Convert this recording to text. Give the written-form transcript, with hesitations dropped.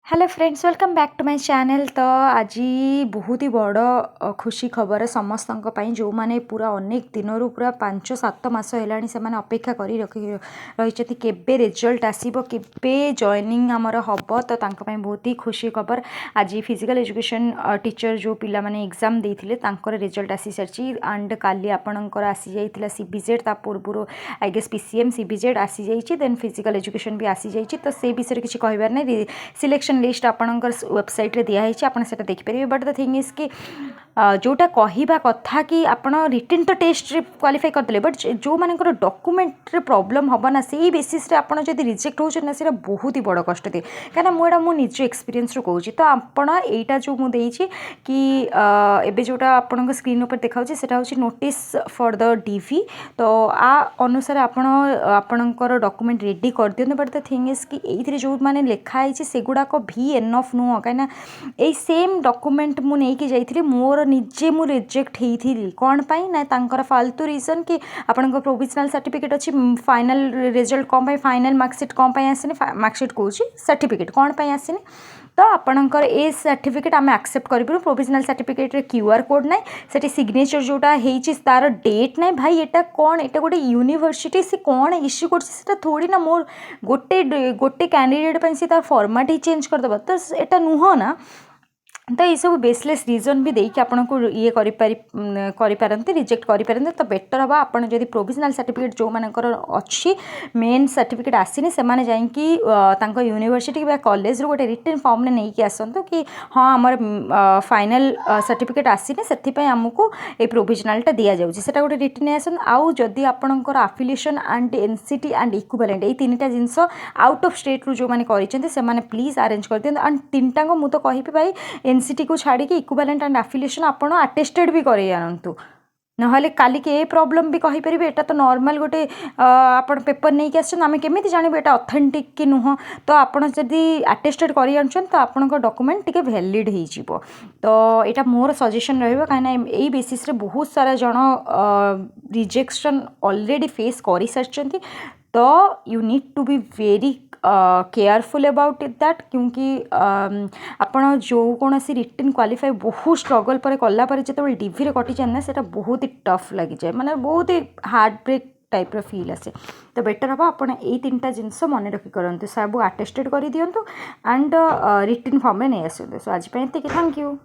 Hello friends welcome back to my channel. तो आज बहुत ही बड़ खुशी खबर समस्त जो माने पूरा अनेक दिन पूरा 5-7 मास है से अपेक्षा कर रही केबे रिजल्ट आसीबो केबे जॉइनिंग आमर हम तो बहुत ही खुशी खबर। आज फिजिकल एजुकेशन टीचर जो पिला माने एग्जाम देते रिजल्ट आसी सारी एंड काली आपणकर आसी जाइए सीबीजेड ता पूर्व आई गेस पीसीएम सीबीजेड आसी जाइए देन फिजिकल एजुकेशन भी आसी जाइए। तो से विषय किसी कहबार नहीं सिलेक्शन लिस्ट आपणकर वेबसाइट रे दिया है आपन सेटा देखिपारे। बट द थिंग इज कि जोटा कहवा कथा कि आपन रिटन तो टेस्ट रे क्वालिफाई करदे बट जो मानकर डॉक्यूमेंट रे प्रॉब्लम हम ना से बेसिस रे आपन जदि रिजेक्ट हो ना से बहुत ही बड़ कष्ट दिए कहीं मुझे मो निज एक्सपीरियंस रू कहूँ। तो आपण एटा जो मुझे कि एबे जोटा आपन स्क्रीन ऊपर देखा सेटा हूँ नोटिस फॉर द डीवी। तो आ अनुसार आपण आपणकर डॉक्यूमेंट रेडी कर दियंतु। बट द थिंग इज कि ये जो मैंने लिखाई से गुड़ाक भी एनफ नुह कहीं यही सेम डॉक्यूमेंट मु नहीं जाइए मोर निजे मु रिजेक्ट होती कौन पाई ना तांकर फालतू रीजन कि आपण प्रोविजनल सर्टिफिकेट अच्छी फाइनल रिजल्ट कौन पाई फाइनल मार्कशीट कौन पाई आसनी मार्कशीट कौन सर्टिफिकेट कौन पाई आसनी। तो आपणकर ए सर्टिफिकेट आम एक्सेप्ट करूँ प्रोविजनल सर्टिफिकेट क्यूआर कोड ना से सिग्नेचर जोटा है तार डेट ना भाई एटा कौन एटा गोटे यूनिवर्सिटी से कौन इश्यू कर थोड़ी ना मोर गोटे गोटे कैंडिडेट से तार फॉर्मेट ही चेंज करदे तो एटा नुह ना। तो ये सब बेसलेस रीजन भी देकी आपन को ये करिपारंती रिजेक्ट करिपारंती। तो बेटर हवा आपन जदि प्रोविजनल सर्टिफिकेट जो मानकर अच्छी मेन सर्टिफिकेट आसीनी से माने जाइकी तांको यूनिवर्सिटी बा कॉलेज रो गोटे रिटन फॉर्म ने नहीं कि आसंतु कि हाँ आमर फाइनल सर्टिफिकेट आसीनी सेथि पय हमकु ए प्रोविजनलटा दिया जाउची सेटा गोटे रिटन आसन। आउ जदि आपनकर affiliation and NCT and equivalent ए तीनटा जिंस आउट ऑफ स्टेट रू जो माने करिसेंती से माने प्लीज अरेंज कर दियंतु। एंड तीनटा को मु तो कहिबी भाई एनसीटी को छाड़ी इक्विवेलेंट एंड एफिलिएशन आपन अटेस्टेड भी करे आनंतु नहले काली के प्रॉब्लम भी कहि परिबे एटा तो नॉर्मल गोटे आपण पेपर नहीं कि आछन आमे केमिति जानबे एटा ऑथेंटिक कि नुह। तो आपण जदि अटेस्टेड करि आनछन तो आपण डॉक्यूमेंट टिके वैलिड हो जिवो। तो एटा मोर सजेशन रहबो काना एई बेसिस रे बहुत सारा जण रिजेक्शन ऑलरेडी फेस करि सारछंती। तो you need to be very careful about it that क्योंकि आपण जो कौन सी रिटन क्वालिफाई बहुत स्ट्रगल पर कला जो डीवी कटि जाए ना से बहुत ही टफ लगी जाए माने बहुत ही हार्ट ब्रेक टाइप फील आसे। तो बेटर हम आप तीन जिनस मन रखी करते सब अटेस्टेड कर दिंतु एंड रिटन फॉर्म में नहीं आसतु। सो आज थैंक यू।